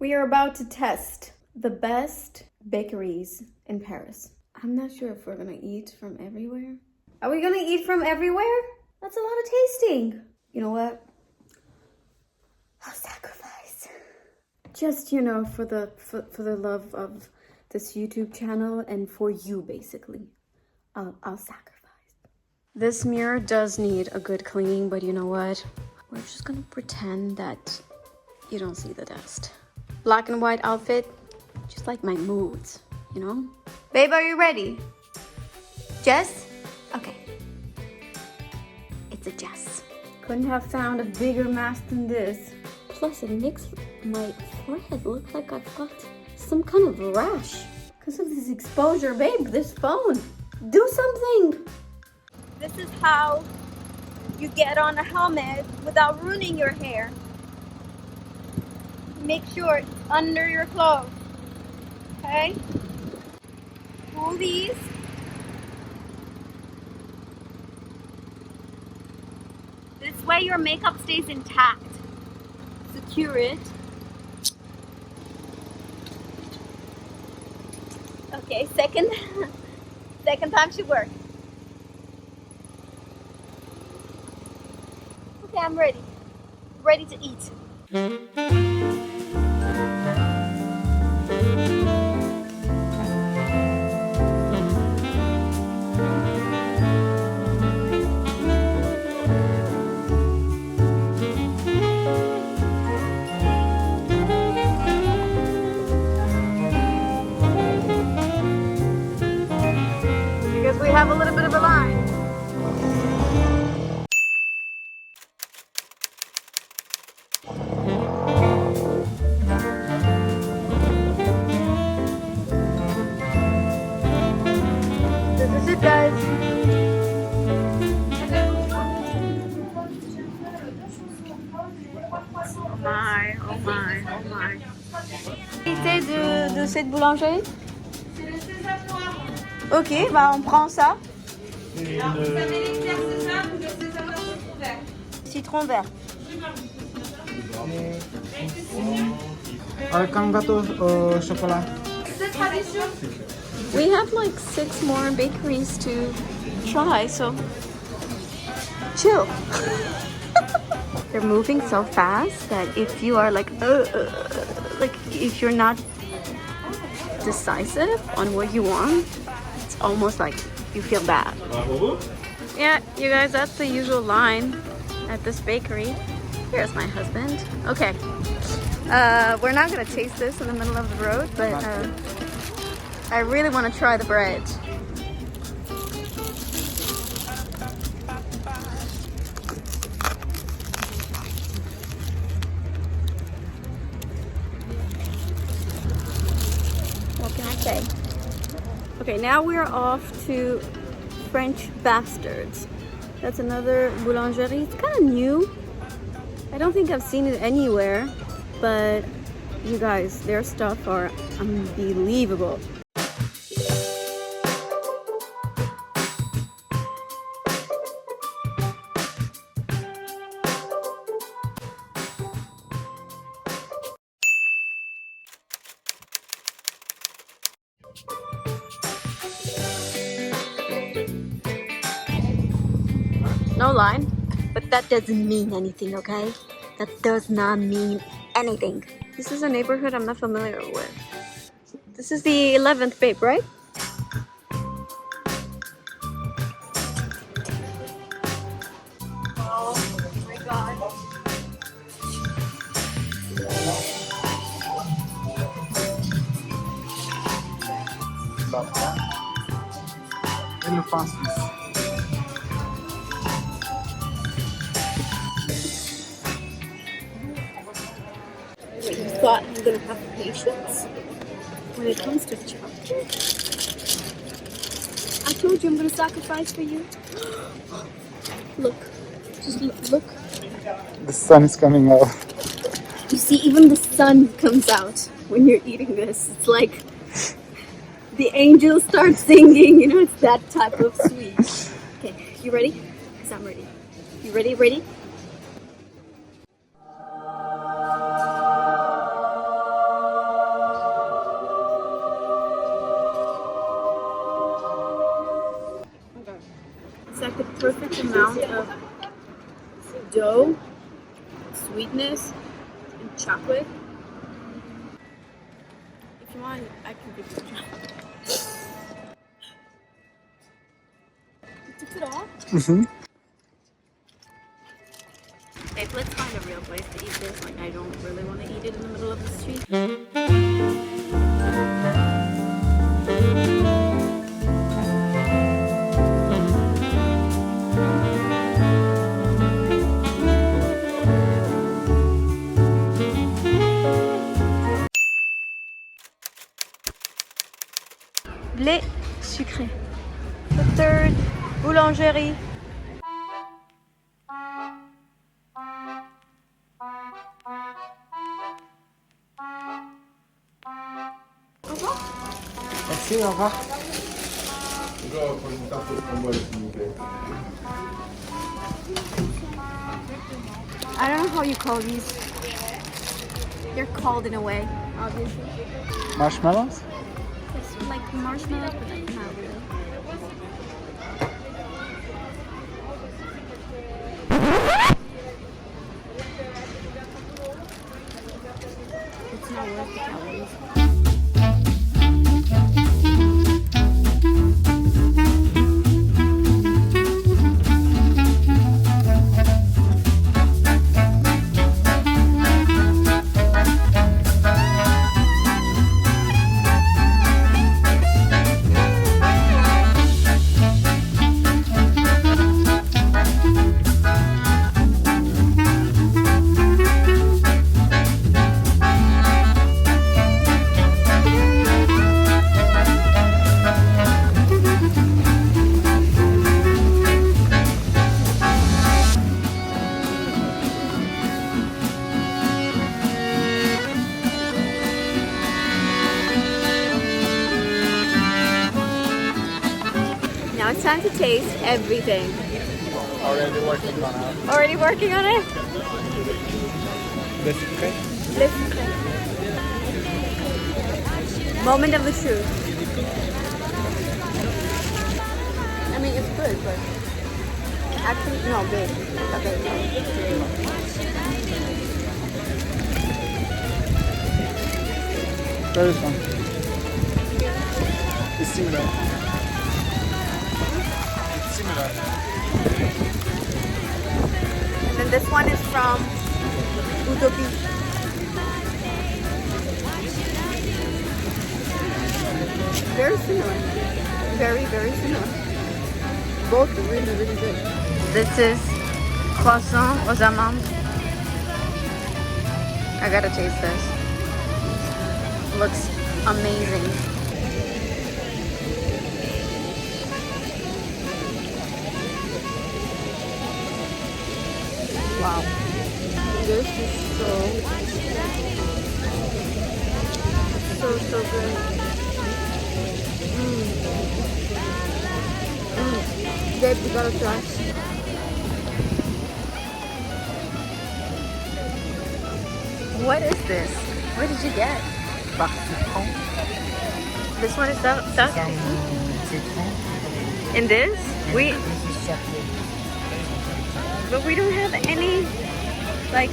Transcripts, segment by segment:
We are about to test the best bakeries in Paris. I'm not sure if we're gonna eat from everywhere. Are we gonna eat from everywhere? That's a lot of tasting. You know what? I'll sacrifice. Just, you know, for the love of this YouTube channel and for you, basically. I'll sacrifice. This mirror does need a good cleaning, but you know what? We're just gonna pretend that you don't see the dust. Black and white outfit, just like my moods, you know? Babe, are you ready? Jess? Okay. It's a Jess. Couldn't have found a bigger mask than this. Plus, it makes my forehead look like I've got some kind of rash. Because of this exposure, babe, this phone. Do something. This is how you get on a helmet without ruining your hair. Make sure it's under your clothes. Okay? Pull these. This way your makeup stays intact. Secure it. Okay, second time should work. Okay, I'm ready. Ready to eat. Because we have a little bit of a line. Guys. Oh my, oh my, oh my. De cette boulangerie? C'est le sésame noir. Ok, bah on prend ça. Alors, vous savez l'éclair sésame ou le sésame à citron vert? Citron vert. Avec un gâteau au chocolat. C'est tradition. We have like 6 more bakeries to try, so chill. They're moving so fast that if you are like if you're not decisive on what you want, it's almost like you feel bad. Yeah, you guys, that's the usual line at this bakery. Here's my husband. Okay, we're not gonna taste this in the middle of the road, but I really want to try the bread. What can I say? Okay, now we're off to French Bastards. That's another boulangerie. It's kind of new. I don't think I've seen it anywhere, but you guys, their stuff are unbelievable. No line, but that doesn't mean anything, okay? That does not mean anything. This is a neighborhood I'm not familiar with. This is the 11th babe, right? Oh my god. Et le pain suisse. You thought I'm gonna have patience when it comes to chocolate? I told you I'm gonna sacrifice for you. Look, just look. The sun is coming out. You see, even the sun comes out when you're eating this. It's like the angels start singing, you know, it's that type of sweet. Okay, you ready? Because I'm ready. You ready? Ready? perfect amount of dough, sweetness, and chocolate. If you want, I can give you a chocolate. You took it off? Mhm. Hey, let's find a real place to eat this. Like, I don't really want to eat it in the middle of the street. Blé Sucré. The third Boulangerie. Merci, au revoir. I don't know how you call these. They're called in a way, obviously. Marshmallows? It's like marshmallows, but like not really. It's not worth the calories. Now it's time to taste everything. Already working on it. Already working on it? Blé Sucré? Blé Sucré. Moment of the truth. I mean, it's good, but actually, no, big. Okay. Where is one? It's similar. It's similar. And then this one is from Utopie. Very similar. Very, very similar. Both are really, really good. This is croissant aux amandes. I gotta taste this. Looks amazing. Wow. This is so good. Babe, you gotta try. What is this? What did you get? Citron. This one is that? Citron. In this? We, This is chocolate. but we don't have any, like,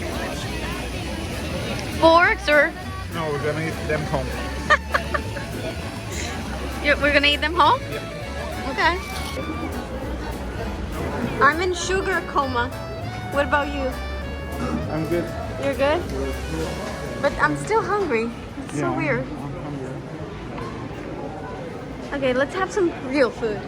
forks or. No, we're gonna eat them home. We're gonna eat them home? Okay. I'm in sugar coma. What about you? I'm good. You're good? But I'm still hungry. It's so weird. I'm hungry. Okay, let's have some real food.